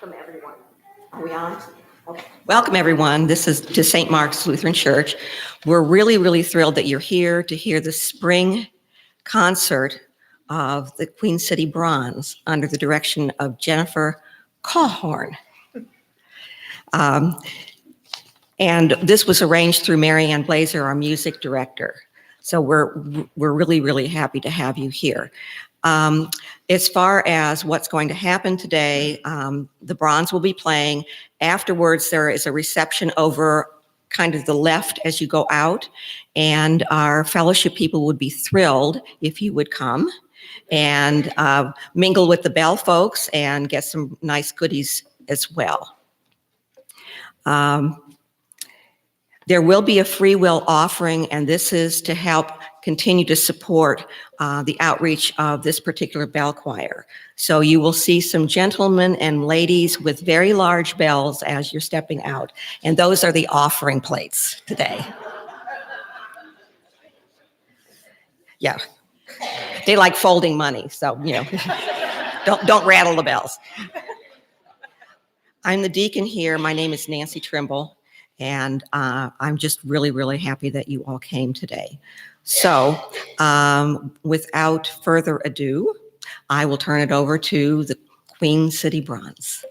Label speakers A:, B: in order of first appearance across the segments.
A: Welcome, everyone. Are we on? Okay. Welcome, everyone. This is to St. Mark's Lutheran Church. We're really, really thrilled that you're here to hear the spring concert of the Queen City Bronze under the direction of Jennifer Cawhorn. And this was arranged through Mary Ann Blazer, our music director. So we're really, really happy to have you here. As far as what's going to happen today, the Bronze will be playing. Afterwards, there is a reception over kind of the left as you go out, and our fellowship people would be thrilled if you would come and mingle with the Bell folks and get some nice goodies as well. There will be a free will offering, and this is to help continue to support the outreach of this particular bell choir. So you will see some gentlemen and ladies with very large bells as you're stepping out, and those are the offering plates today. Yeah, they like folding money, so don't rattle the bells. I'm the deacon here. My name is Nancy Trimble. And I'm just really, really happy that you all came today. So without further ado, I will turn it over to the Queen City Bronze.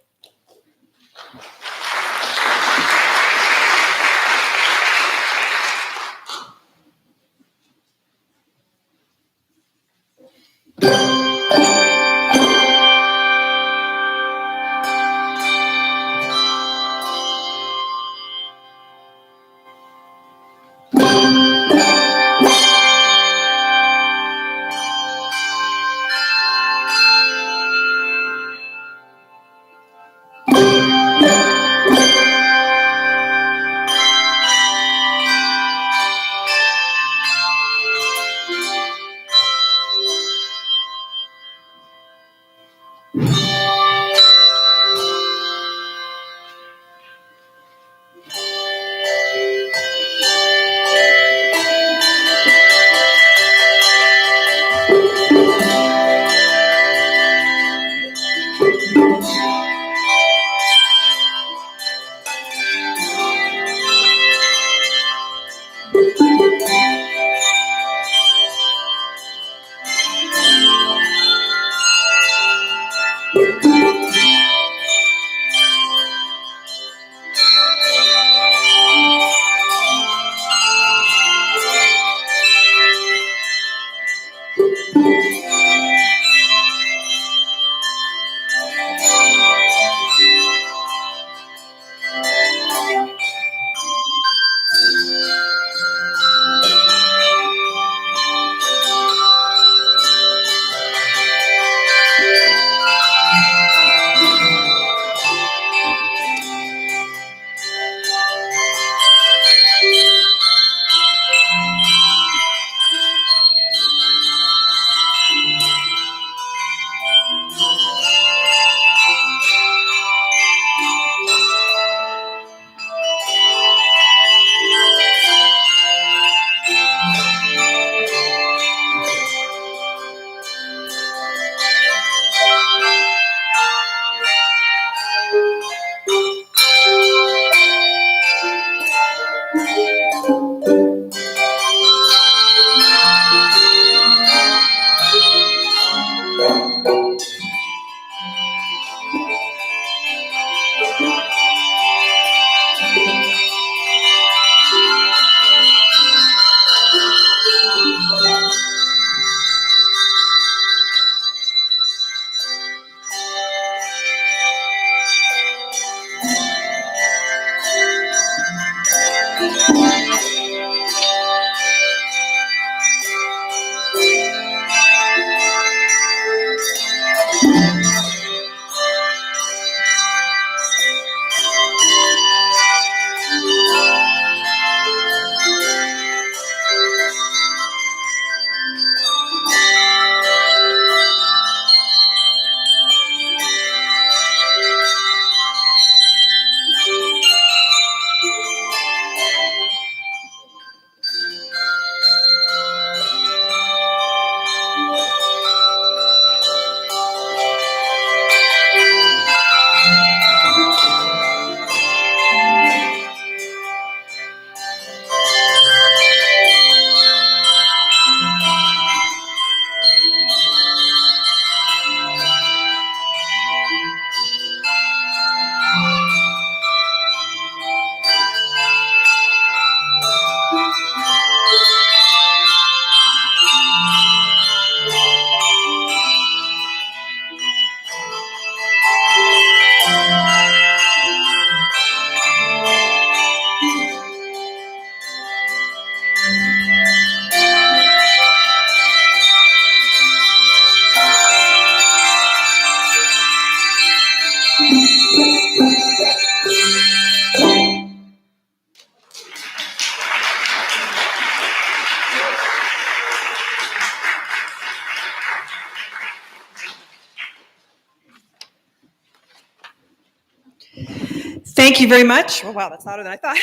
B: Thank you very much. Oh, wow, that's louder than I thought.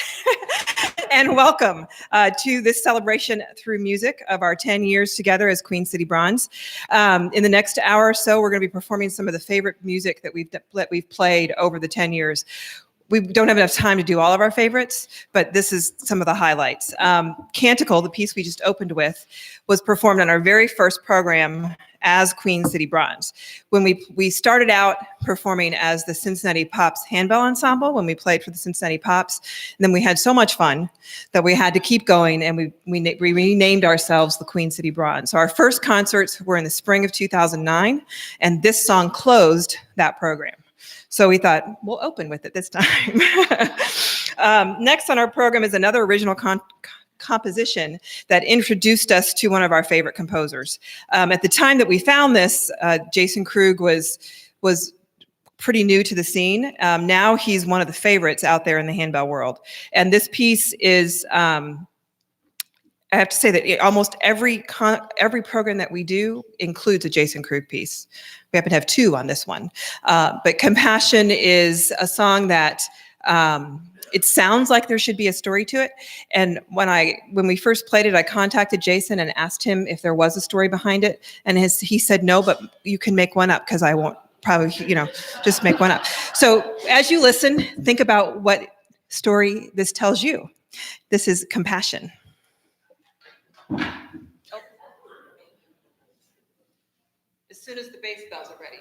B: And welcome to this celebration through music of our 10 years together as Queen City Bronze. In the next hour or so, we're going to be performing some of the favorite music that we've played over the 10 years. We don't have enough time to do all of our favorites, but this is some of the highlights. Canticle, the piece we just opened with, was performed on our very first program as Queen City Bronze. When we started out performing as the Cincinnati Pops Handbell Ensemble, when we played for the Cincinnati Pops, and then we had so much fun that we had to keep going, and we renamed ourselves the Queen City Bronze. So our first concerts were in the spring of 2009, and this song closed that program. So we thought, we'll open with it this time. Next on our program is another original composition that introduced us to one of our favorite composers. At the time that we found this, Jason Krug was pretty new to the scene. Now he's one of the favorites out there in the handbell world. And this piece is, I have to say that almost every program that we do includes a Jason Krug piece. We happen to have two on this one. But Compassion is a song that it sounds like there should be a story to it. And when we first played it, I contacted Jason and asked him if there was a story behind it. And he said, no, but you can make one up because I won't probably, just make one up. So as you listen, think about what story this tells you. This is Compassion. As soon as the bass bells are ready.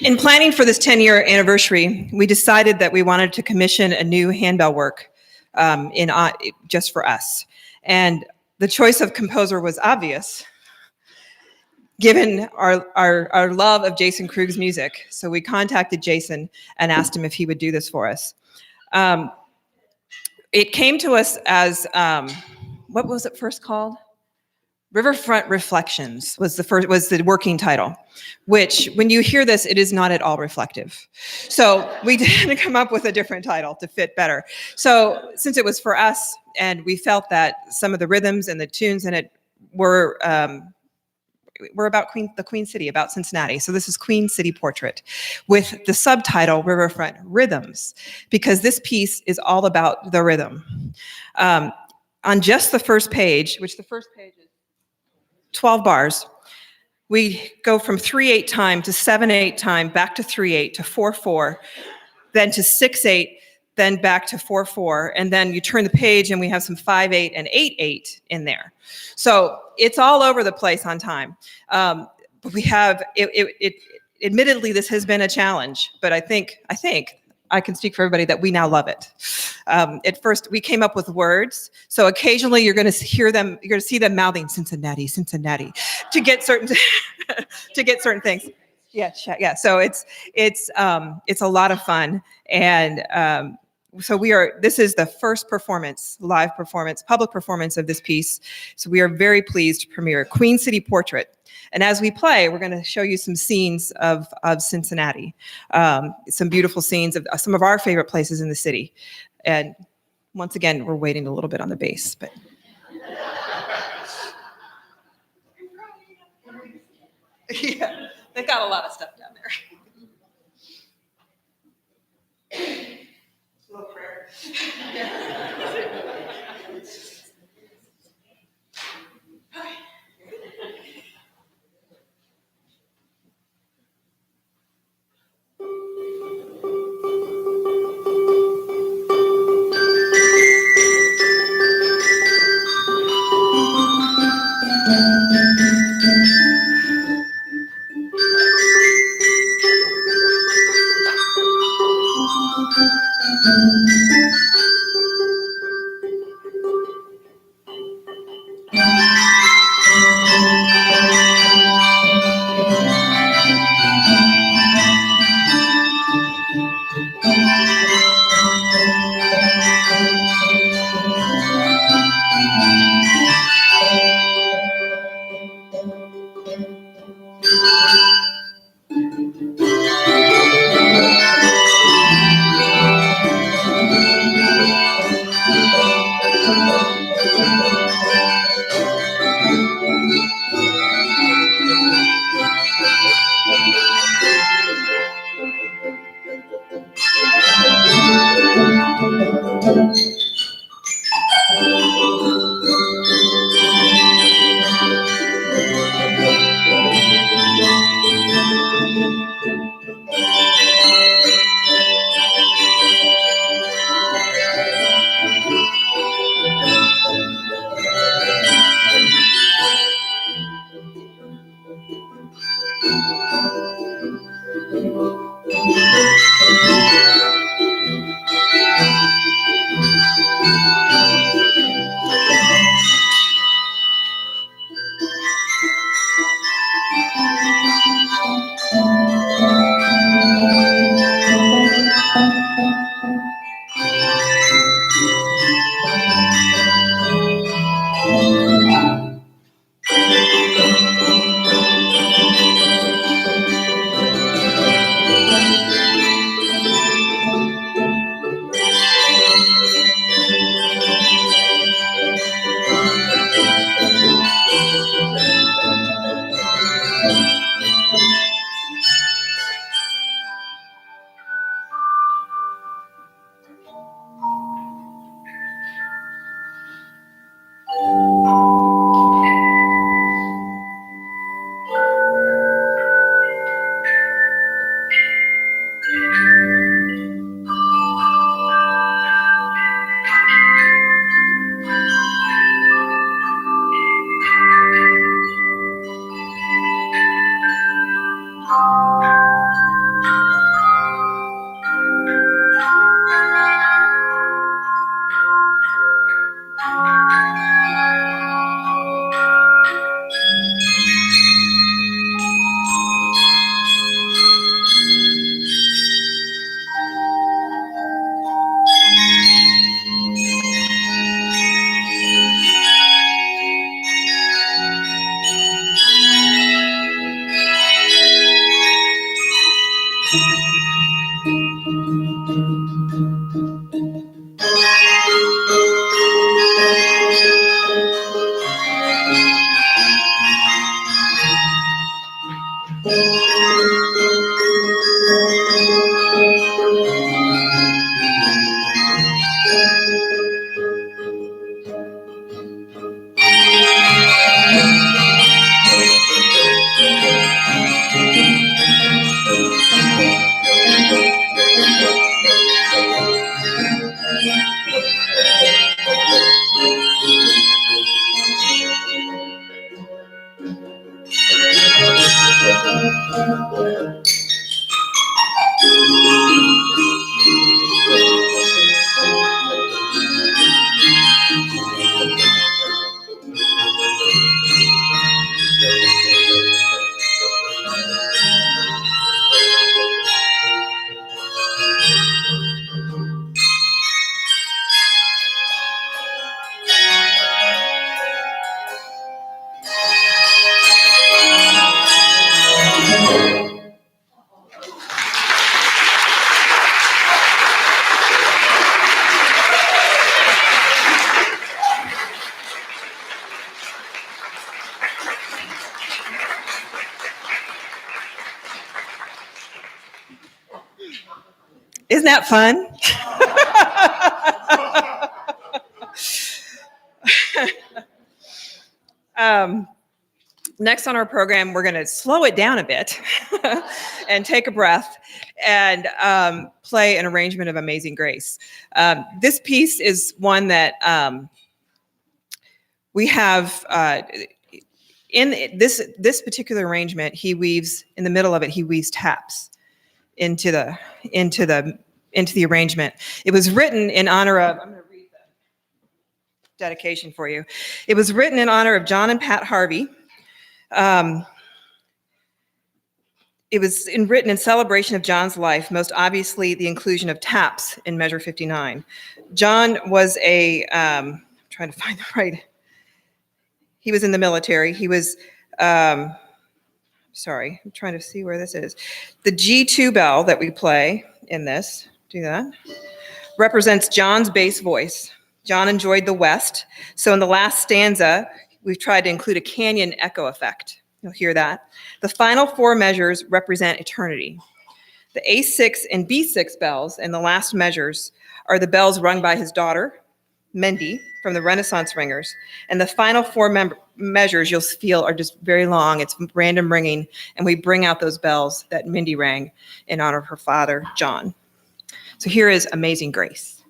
B: In planning for this 10-year anniversary, we decided that we wanted to commission a new handbell work just for us. And the choice of composer was obvious, given our love of Jason Krug's music. So we contacted Jason and asked him if he would do this for us. It came to us as, what was it first called? Riverfront Reflections was the working title, which when you hear this, it is not at all reflective. So we did come up with a different title to fit better. So since it was for us, and we felt that some of the rhythms and the tunes in it were about the Queen City, about Cincinnati. So this is Queen City Portrait with the subtitle Riverfront Rhythms, because this piece is all about the rhythm. On just the first page, which the first page is 12 bars, we go from 3/8 time to 7/8 time, back to 3/8 to 4/4, then to 6/8, then back to 4/4, and then you turn the page and we have some 5/8 and 8/8 in there. So it's all over the place on time. But we have, admittedly, this has been a challenge, but I think I can speak for everybody that we now love it. At first, we came up with words, so occasionally you're going to hear them, you're going to see them mouthing Cincinnati, Cincinnati, to get certain things. Yeah. So it's a lot of fun, and so this is the first live performance, public performance of this piece. So we are very pleased to premiere Queen City Portrait. And as we play, we're going to show you some scenes of Cincinnati, some beautiful scenes of some of our favorite places in the city. And once again, we're waiting a little bit on the bass, but. Yeah, they've got a lot of stuff down there. A little prayer. Isn't that fun? Next on our program, we're going to slow it down a bit and take a breath and play an arrangement of Amazing Grace. This piece is one that we have in this particular arrangement. He weaves in the middle of it. He weaves taps into the arrangement. It was written in honor of. I'm going to read the dedication for you. It was written in honor of John and Pat Harvey. It was written in celebration of John's life, most obviously the inclusion of taps in measure 59. John was I'm trying to find the right, he was in the military. He was, sorry, I'm trying to see where this is. The G2 bell that we play in this, do that, represents John's bass voice. John enjoyed the West, so in the last stanza, we've tried to include a canyon echo effect. You'll hear that. The final four measures represent eternity. The A6 and B6 bells in the last measures are the bells rung by his daughter, Misty, from the Renaissance Ringers. And the final four measures you'll feel are just very long. It's random ringing, and we bring out those bells that Misty rang in honor of her father, John. So here is Amazing Grace.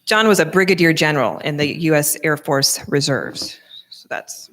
B: John was a brigadier general in the U.S. Air Force Reserves. So that's.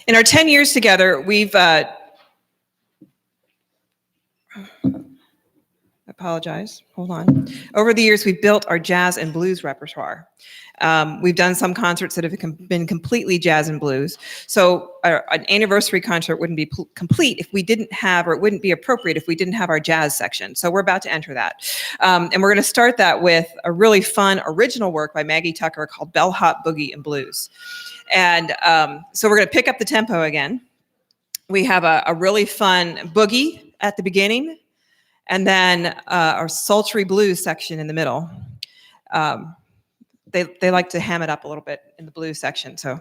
B: In our 10 years together, we've apologize, hold on. Over the years, we've built our jazz and blues repertoire. We've done some concerts that have been completely jazz and blues. So an anniversary concert wouldn't be complete if we didn't have, or it wouldn't be appropriate if we didn't have our jazz section. So we're about to enter that. And we're going to start that with a really fun original work by Maggie Tucker called Bellhop Boogie and Blues. And so we're going to pick up the tempo again. We have a really fun boogie at the beginning, and then our sultry blues section in the middle. They like to ham it up a little bit in the blues section, so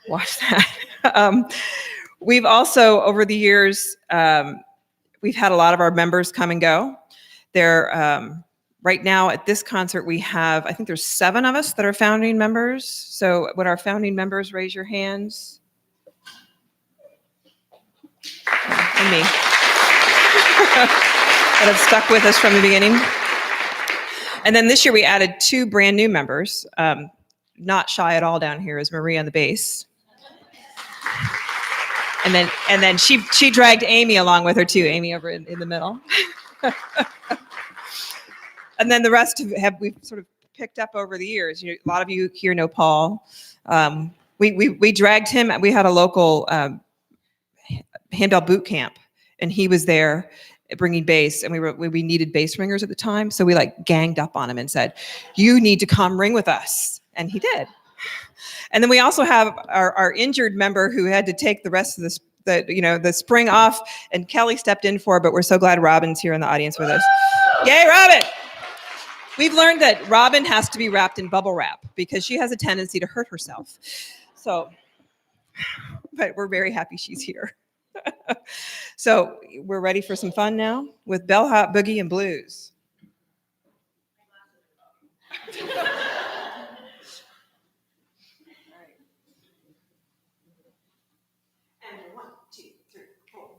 B: watch that. We've also, over the years, we've had a lot of our members come and go. They're right now at this concert, we have, I think there's 7 of us that are founding members. So would our founding members raise your hands? And me. That have stuck with us from the beginning. And then this year we added 2 brand new members. Not shy at all down here is Marie on the bass. And then she dragged Amy along with her too. Amy over in the middle. And then the rest we've sort of picked up over the years. A lot of you here know Paul. We dragged him. We had a local handbell boot camp, and he was there bringing bass, and we needed bass ringers at the time, so we ganged up on him and said, "You need to come ring with us," and he did. And then we also have our injured member who had to take the rest of the spring off, and Kelly stepped in for her, but we're so glad Robin's here in the audience with us. Yay, Robin! We've learned that Robin has to be wrapped in bubble wrap because she has a tendency to hurt herself. So, but we're very happy she's here. So we're ready for some fun now with Bellhop Boogie and Blues. And 1, 2, 3, 4.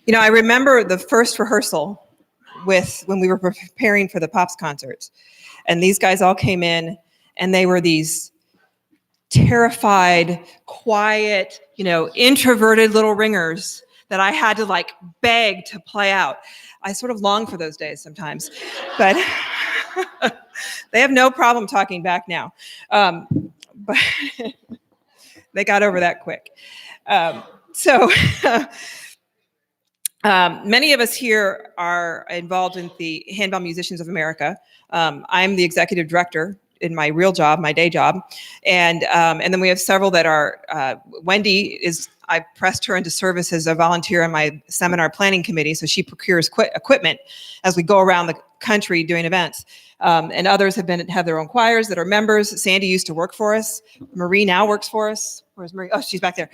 B: You know, I remember the first rehearsal when we were preparing for the Pops concerts, and these guys all came in, and they were these terrified, quiet, introverted little ringers that I had to like beg to play out. I sort of long for those days sometimes, but they have no problem talking back now. But they got over that quick. So many of us here are involved in the Handbell Musicians of America. I'm the executive director in my real job, my day job. And then we have several that are, Wendy I pressed her into service as a volunteer on my seminar planning committee. So she procures equipment as we go around the country doing events. And others have their own choirs that are members. Sandy used to work for us. Marie now works for us. Where's Marie? Oh, she's back there.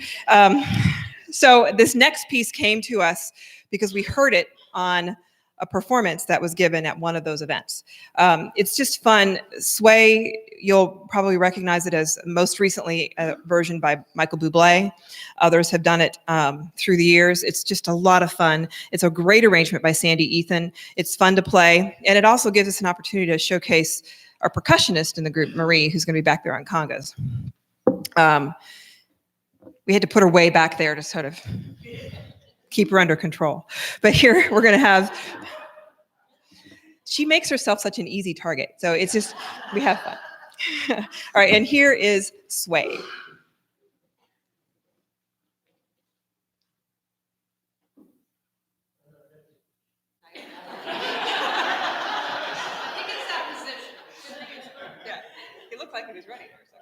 B: So this next piece came to us because we heard it on a performance that was given at one of those events. It's just fun. Sway, you'll probably recognize it as most recently a version by Michael Bublé. Others have done it through the years. It's just a lot of fun. It's a great arrangement by Sandy Ethan. It's fun to play, and it also gives us an opportunity to showcase our percussionist in the group, Marie, who's going to be back there on congas. We had to put her way back there to sort of keep her under control. But here we're going to have, she makes herself such an easy target. So it's just, we have fun. All right, and here is Sway. Yeah, he looked like he was ready for a second.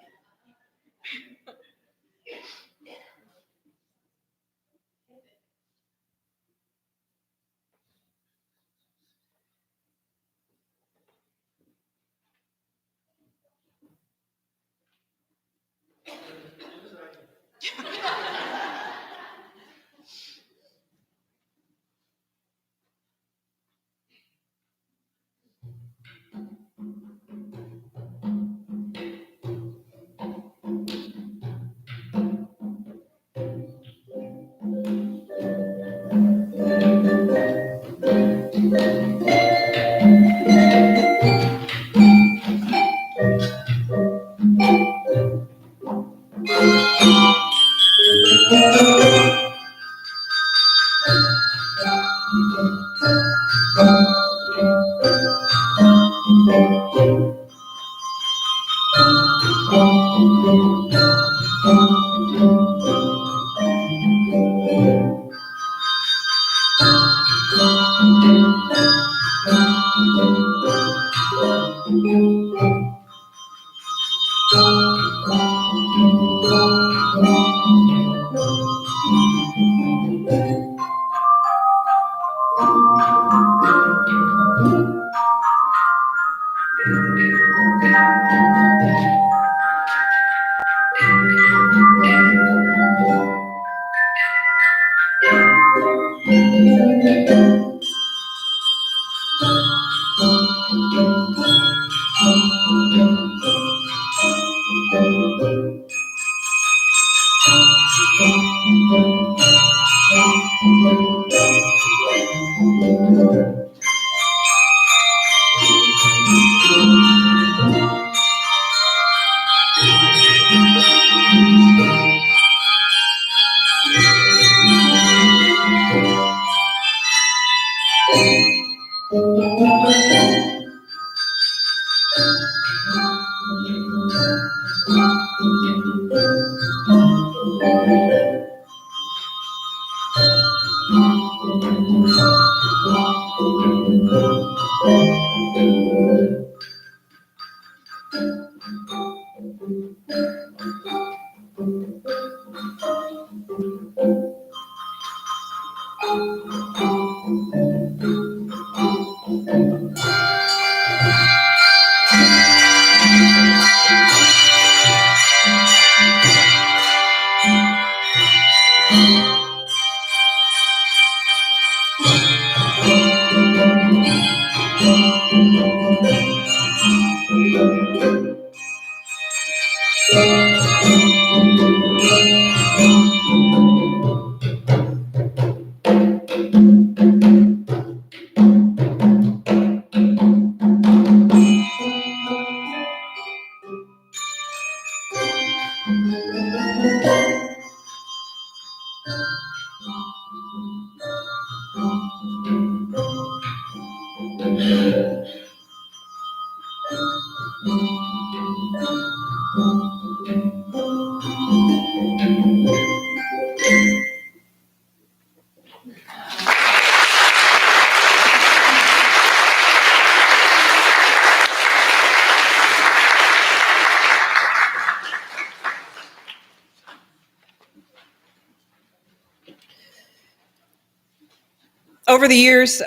B: Over the years,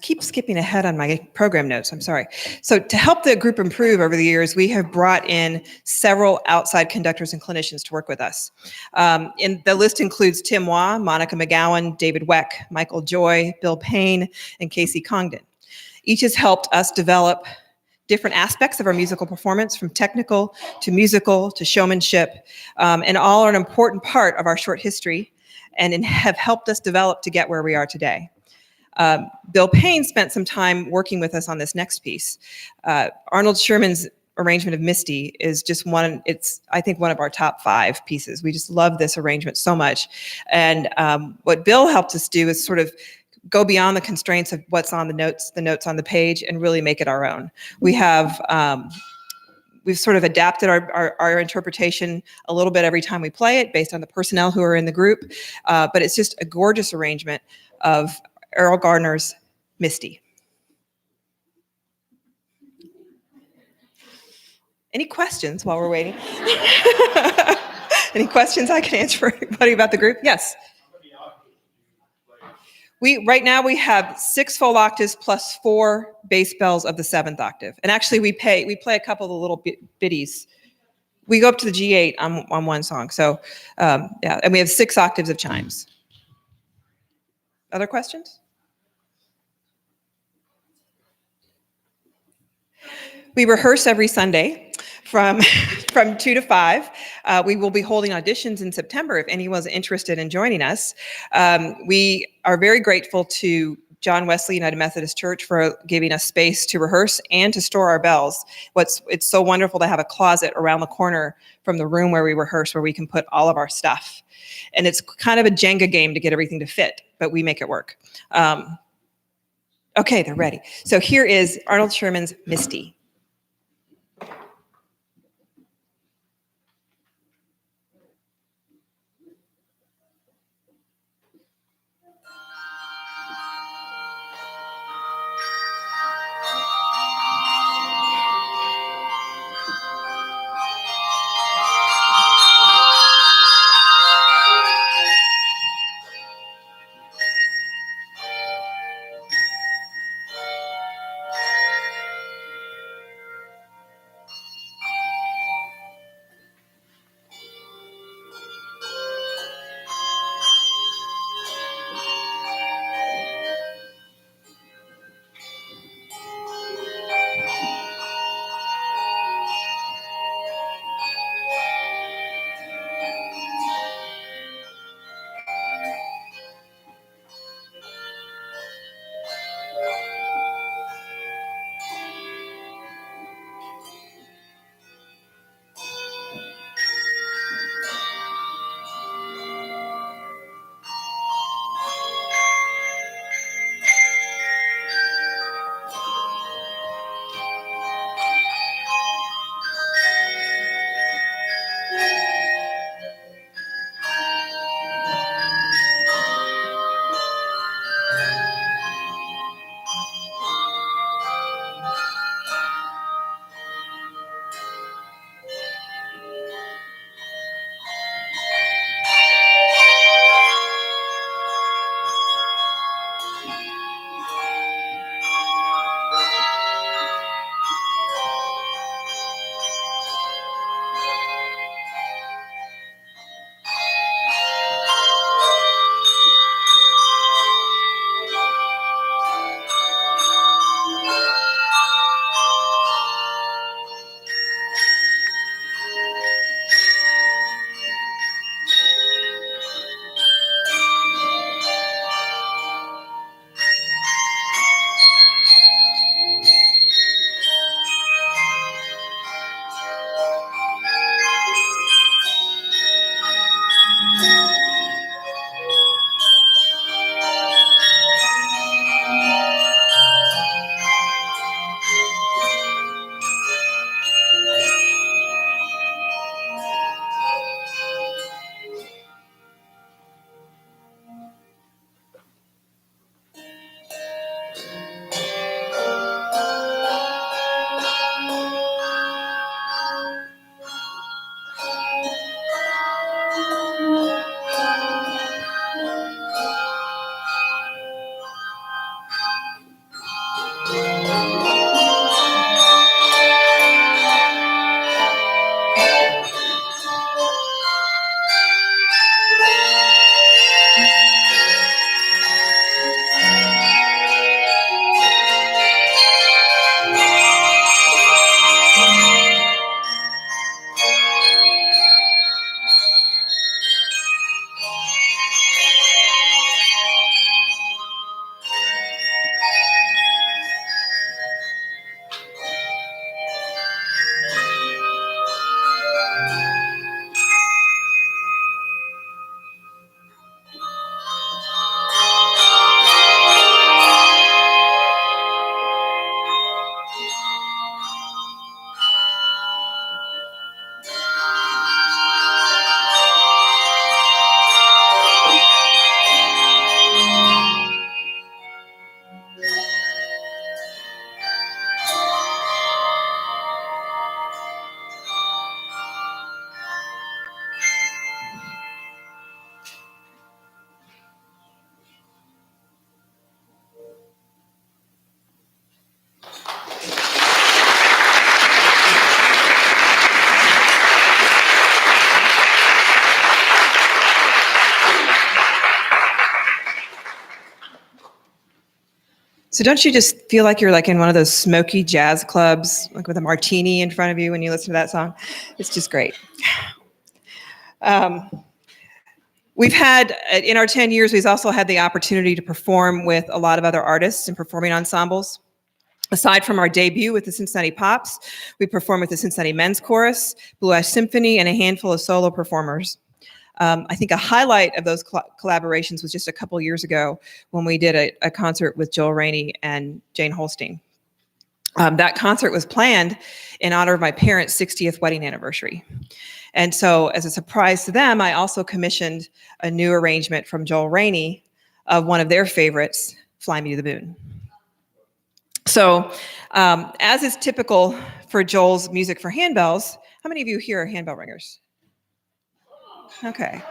B: keep skipping ahead on my program notes. I'm sorry. So to help the group improve over the years, we have brought in several outside conductors and clinicians to work with us. And the list includes Tim Waugh, Monica McGowan, David Weck, Michael Joy, Bill Payne, and Casey Congdon. Each has helped us develop different aspects of our musical performance, from technical to musical to showmanship, and all are an important part of our short history and have helped us develop to get where we are today. Bill Payne spent some time working with us on this next piece. Arnold Sherman's arrangement of Misty is just I think one of our top 5 pieces. We just love this arrangement so much. And what Bill helped us do is sort of go beyond the constraints of what's on the notes on the page, and really make it our own. We've sort of adapted our interpretation a little bit every time we play it, based on the personnel who are in the group. But it's just a gorgeous arrangement of Errol Garner's Misty. Any questions while we're waiting? Any questions I can answer for anybody about the group? Yes. Right now we have 6 full octaves plus 4 bass bells of the 7th octave. And actually we play a couple of the little bitties. We go up to the G8 on one song. So yeah, and we have 6 octaves of chimes. Other questions? We rehearse every Sunday from 2 to 5. We will be holding auditions in September if anyone's interested in joining us. We are very grateful to John Wesley United Methodist Church for giving us space to rehearse and to store our bells. It's so wonderful to have a closet around the corner from the room where we rehearse, where we can put all of our stuff. And it's kind of a Jenga game to get everything to fit, but we make it work. Okay, they're ready. So here is Arnold Sherman's Misty. So don't you just feel like you're like in one of those smoky jazz clubs, like with a martini in front of you when you listen to that song? It's just great. We've had, in our 10 years, we've also had the opportunity to perform with a lot of other artists and performing ensembles. Aside from our debut with the Cincinnati Pops, we performed with the Cincinnati Men's Chorus, Blue Ash Symphony, and a handful of solo performers. I think a highlight of those collaborations was just a couple years ago when we did a concert with Joel Rainey and Jane Holstein. That concert was planned in honor of my parents' 60th wedding anniversary. And so as a surprise to them, I also commissioned a new arrangement from Joel Rainey of one of their favorites, Fly Me to the Moon. So as is typical for Joel's music for handbells, how many of you here are handbell ringers? Okay.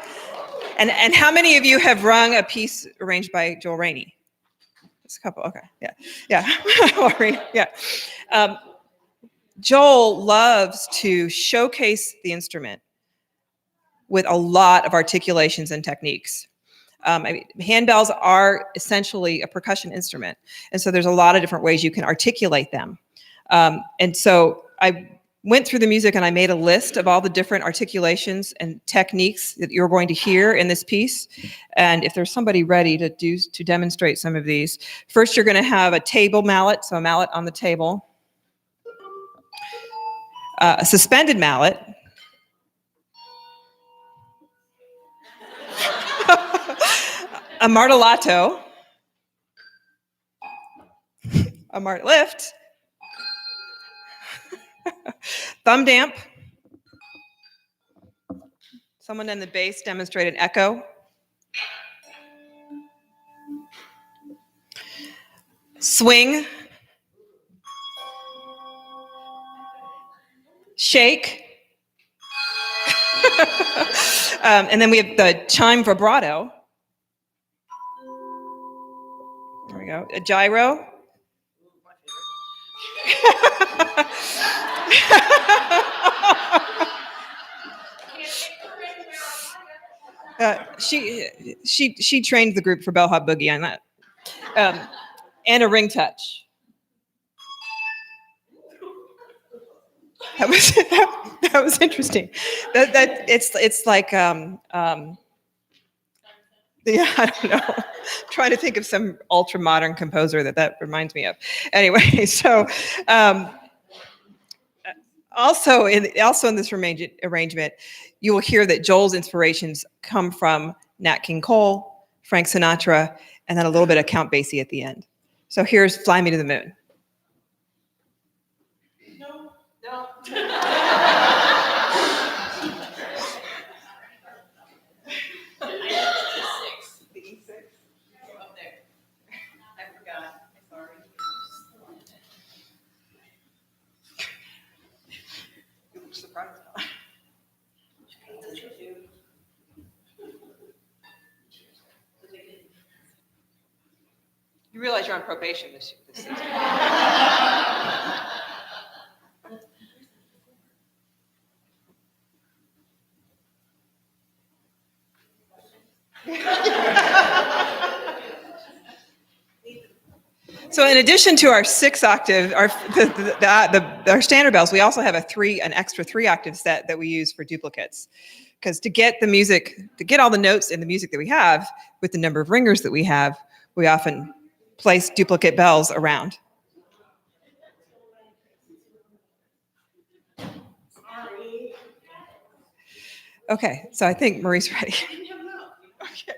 B: And how many of you have rung a piece arranged by Joel Rainey? Just a couple, okay, yeah. Joel loves to showcase the instrument with a lot of articulations and techniques. Handbells are essentially a percussion instrument, and so there's a lot of different ways you can articulate them. And so I went through the music and I made a list of all the different articulations and techniques that you're going to hear in this piece. And if there's somebody ready to demonstrate some of these, first you're going to have a table mallet, so a mallet on the table, a suspended mallet, a martellato, a lift, thumb damp. Someone in the bass demonstrated echo. Swing. Shake. And then we have the chime vibrato. There we go. A gyro. She trained the group for bellhop boogie on that, and a ring touch. That was interesting. That it's like yeah, I don't know. I'm trying to think of some ultra modern composer that reminds me of. Anyway, so also in this arrangement, you will hear that Joel's inspirations come from Nat King Cole, Frank Sinatra, and then a little bit of Count Basie at the end. So here's Fly Me to the Moon. No. The E6 up there. I forgot. Sorry. You look surprised. You realize you're on probation this season. So in addition to our 6-octave, our standard bells, we also have an extra 3-octave set that we use for duplicates. Because to get all the notes in the music that we have, with the number of ringers that we have, we often place duplicate bells around. Okay, so I think Marie's ready. Okay.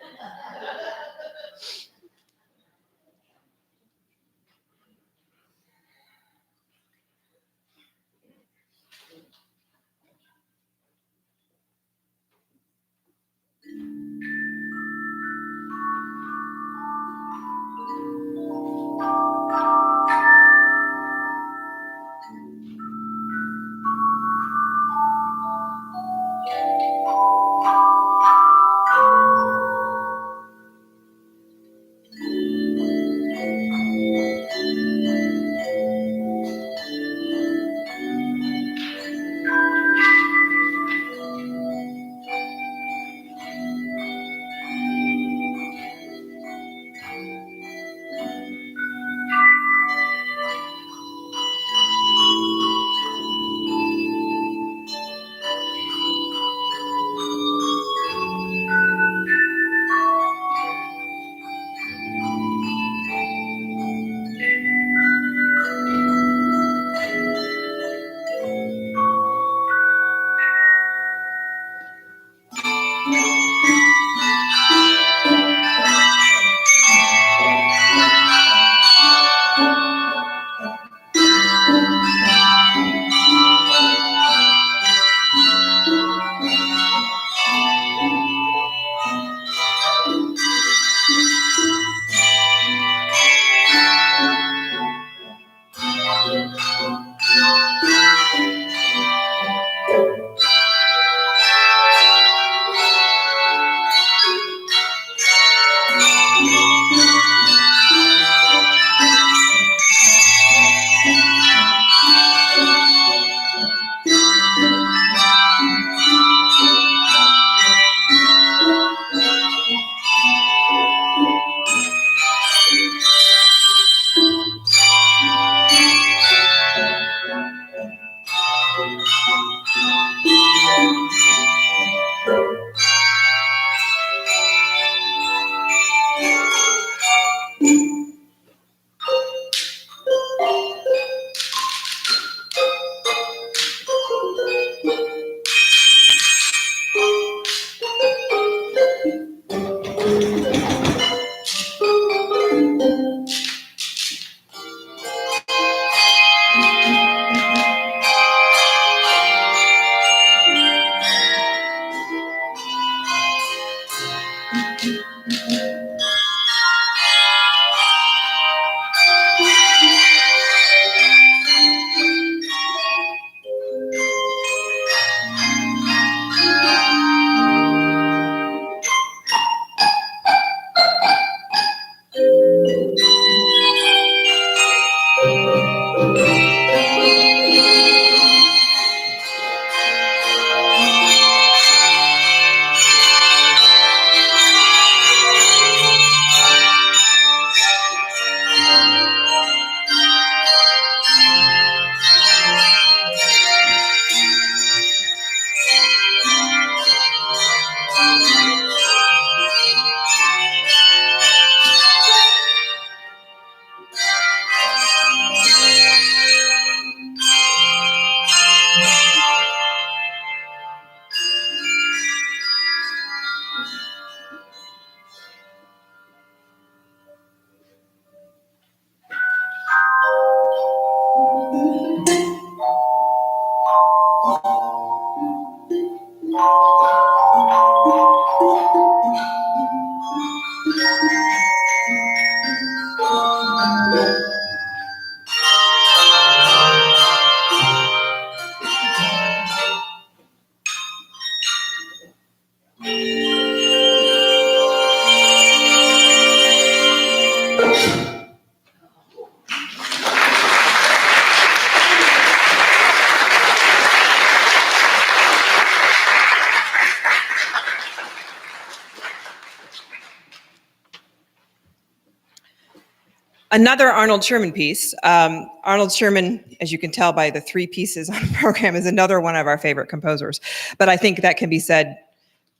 B: Another Arnold Sherman piece. Arnold Sherman, as you can tell by the 3 pieces on the program, is another one of our favorite composers. But I think that can be said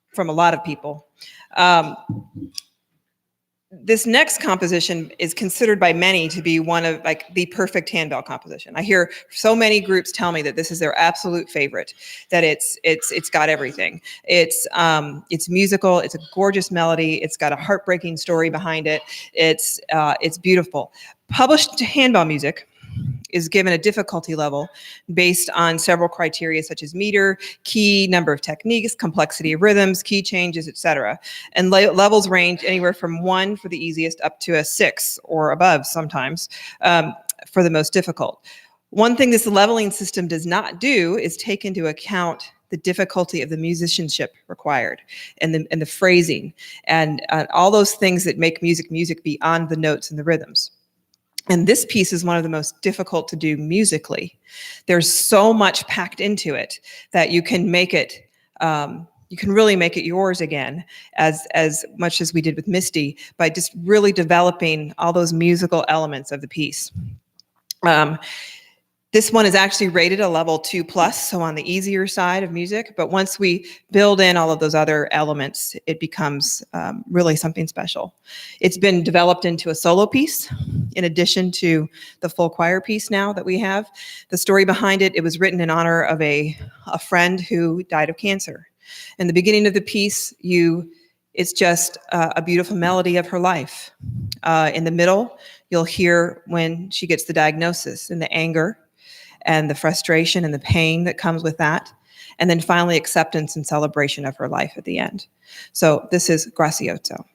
B: from a lot of people. This next composition is considered by many to be one of like the perfect handbell composition. I hear so many groups tell me that this is their absolute favorite, that it's got everything. It's musical, it's a gorgeous melody, it's got a heartbreaking story behind it. It's beautiful. Published handbell music is given a difficulty level based on several criteria such as meter, key, number of techniques, complexity of rhythms, key changes, etc. And levels range anywhere from 1 for the easiest up to a 6 or above sometimes for the most difficult. One thing this leveling system does not do is take into account the difficulty of the musicianship required and the phrasing and all those things that make music beyond the notes and the rhythms. And this piece is one of the most difficult to do musically. There's so much packed into it that you can make it, you can really make it yours again, as much as we did with Misty, by just really developing all those musical elements of the piece. This one is actually rated a level 2+, so on the easier side of music. But once we build in all of those other elements, it becomes really something special. It's been developed into a solo piece, in addition to the full choir piece now that we have. The story behind it, it was written in honor of a friend who died of cancer. In the beginning of the piece, it's just a beautiful melody of her life. In the middle, you'll hear when she gets the diagnosis and the anger and the frustration and the pain that comes with that. And then finally, acceptance and celebration of her life at the end. So this is Gracioso.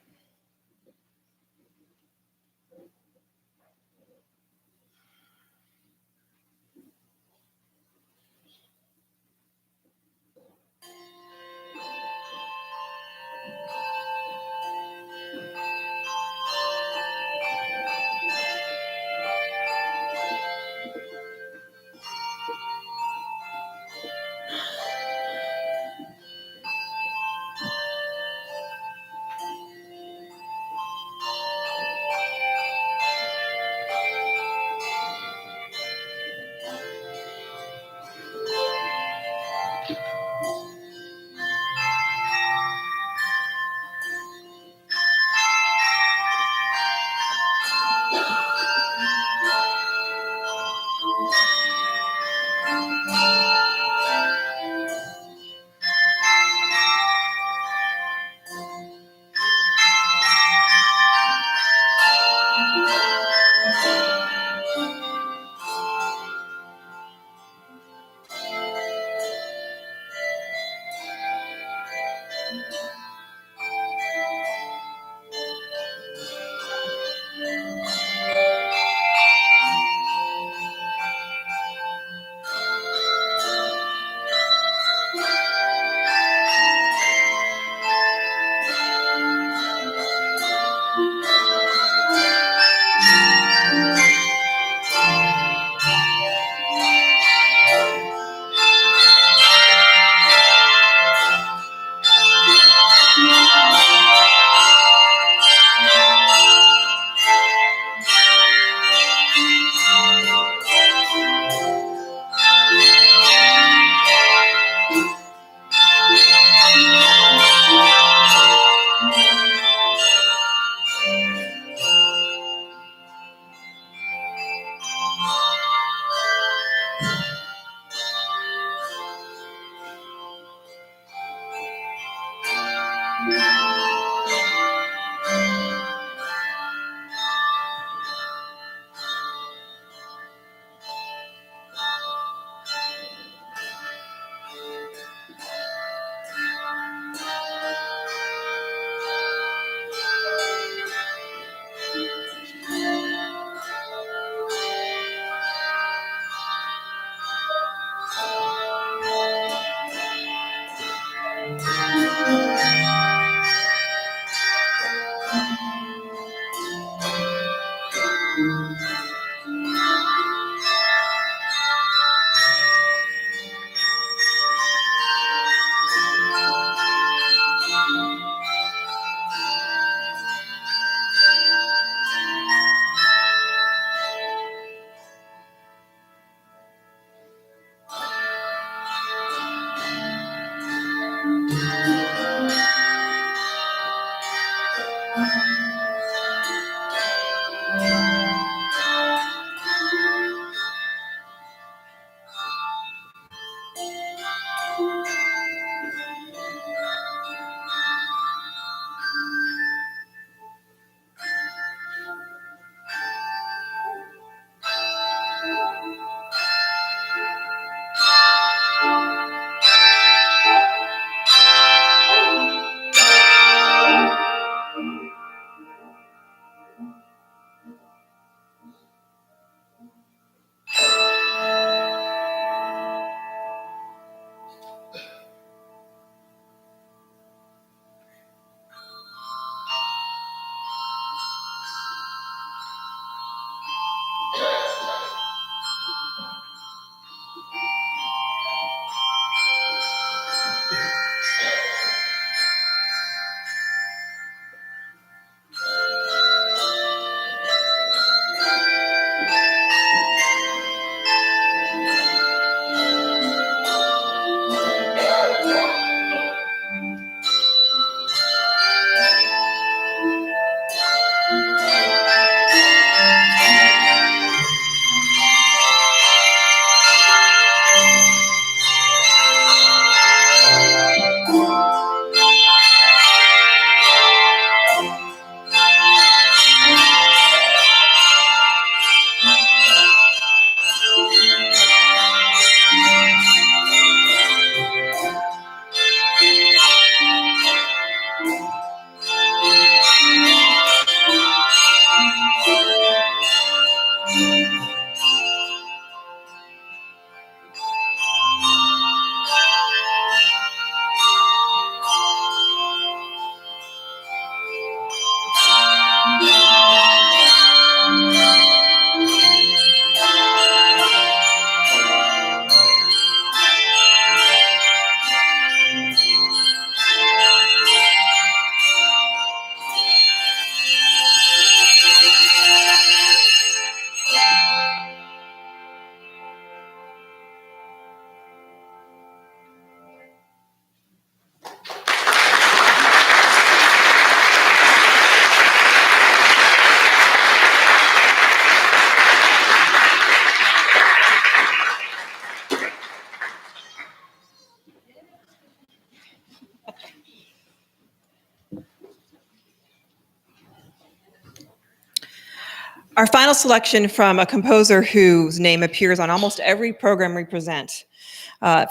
B: Our final selection from a composer whose name appears on almost every program we present,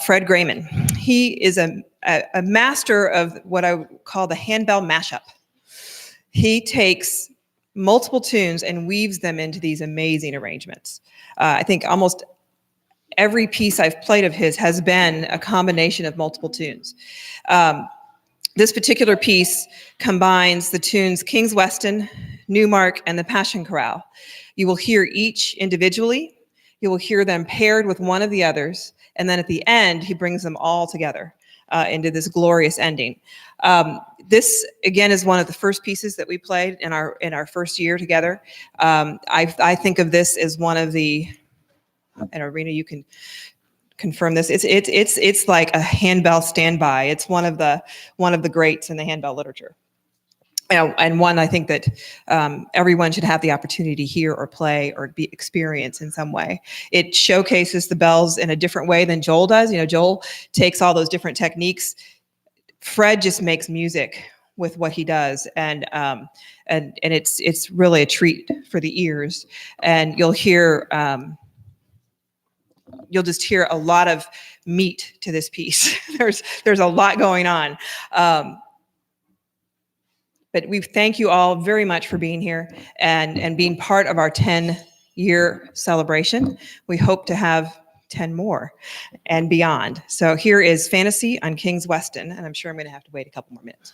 B: Fred Grayman. He is a master of what I would call the handbell mashup. He takes multiple tunes and weaves them into these amazing arrangements. I think almost every piece I've played of his has been a combination of multiple tunes. This particular piece combines the tunes King's Weston, Newmark, and the Passion Chorale. You will hear each individually. You will hear them paired with one of the others. And then at the end, he brings them all together into this glorious ending. This, again, is one of the first pieces that we played in our first year together. I think of this as one of the, and Arena, you can confirm this. It's like a handbell standby. It's one of the greats in the handbell literature, and one I think that everyone should have the opportunity to hear or play or experience in some way. It showcases the bells in a different way than Joel does. Joel takes all those different techniques. Fred just makes music with what he does, and it's really a treat for the ears. And you'll just hear a lot of meat to this piece. There's a lot going on. But we thank you all very much for being here and being part of our 10-year celebration. We hope to have 10 more and beyond. So here is Fantasy on King's Weston, and I'm sure I'm going to have to wait a couple more minutes.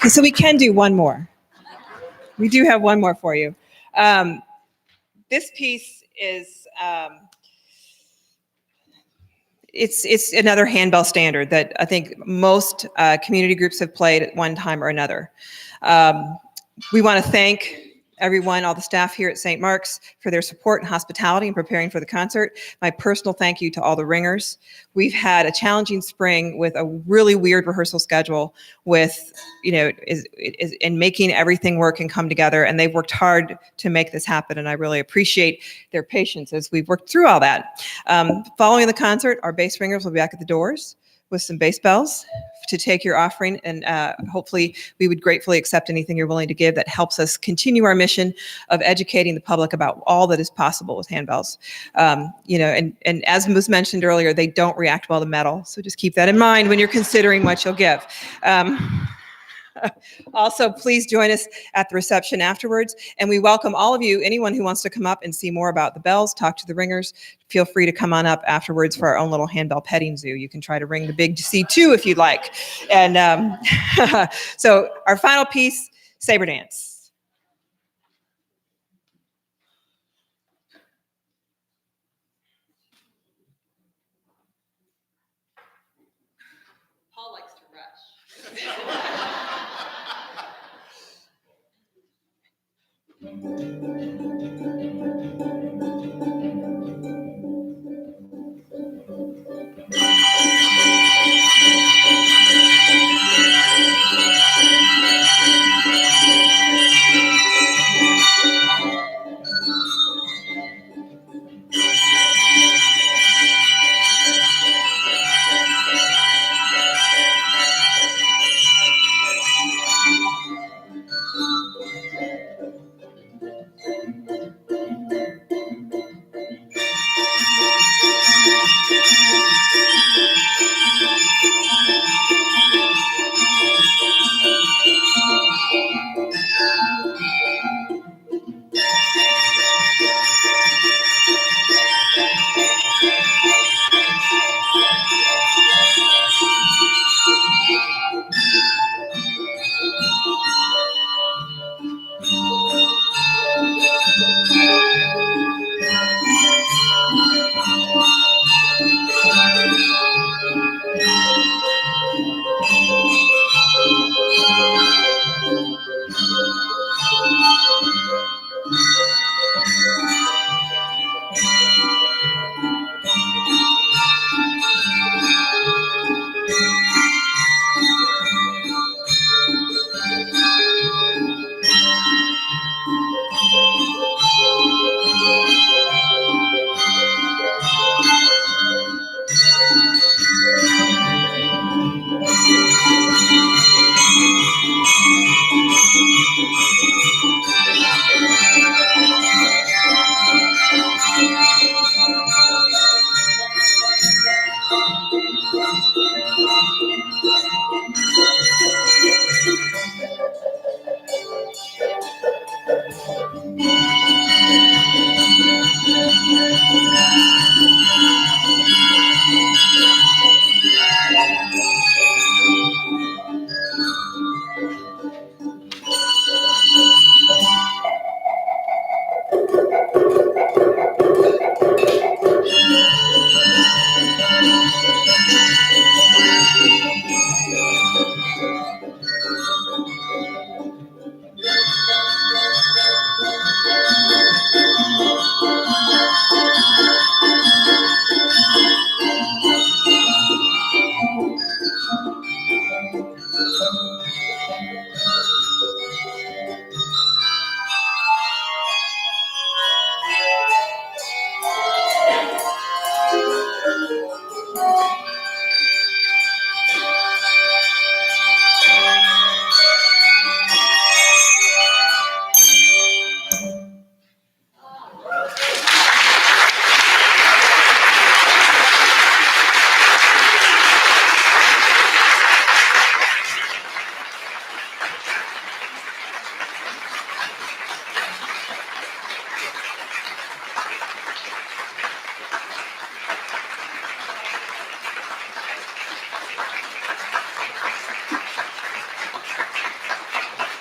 B: Okay, so we can do one more. We do have one more for you. This piece is, it's another handbell standard that I think most community groups have played at one time or another. We want to thank everyone, all the staff here at St. Mark's for their support and hospitality in preparing for the concert. My personal thank you to all the ringers. We've had a challenging spring with a really weird rehearsal schedule with, in making everything work and come together. And they've worked hard to make this happen. And I really appreciate their patience as we've worked through all that. Following the concert, our bass ringers will be back at the doors with some bass bells to take your offering, and hopefully we would gratefully accept anything you're willing to give that helps us continue our mission of educating the public about all that is possible with handbells. And as was mentioned earlier, they don't react well to metal, so just keep that in mind when you're considering what you'll give. Also, please join us at the reception afterwards, and we welcome all of you, anyone who wants to come up and see more about the bells, talk to the ringers, feel free to come on up afterwards for our own little handbell petting zoo. You can try to ring the big C too if you'd like. And so our final piece, Saber Dance. Paul likes to rush.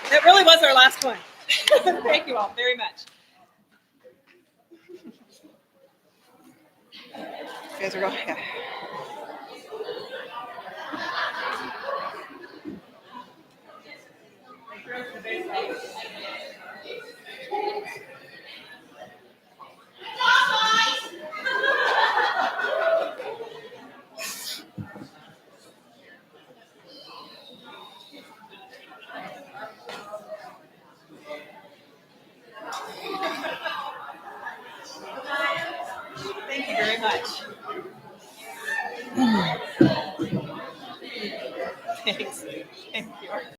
B: That really was our last one. Thank you all very much. You guys are going, yeah.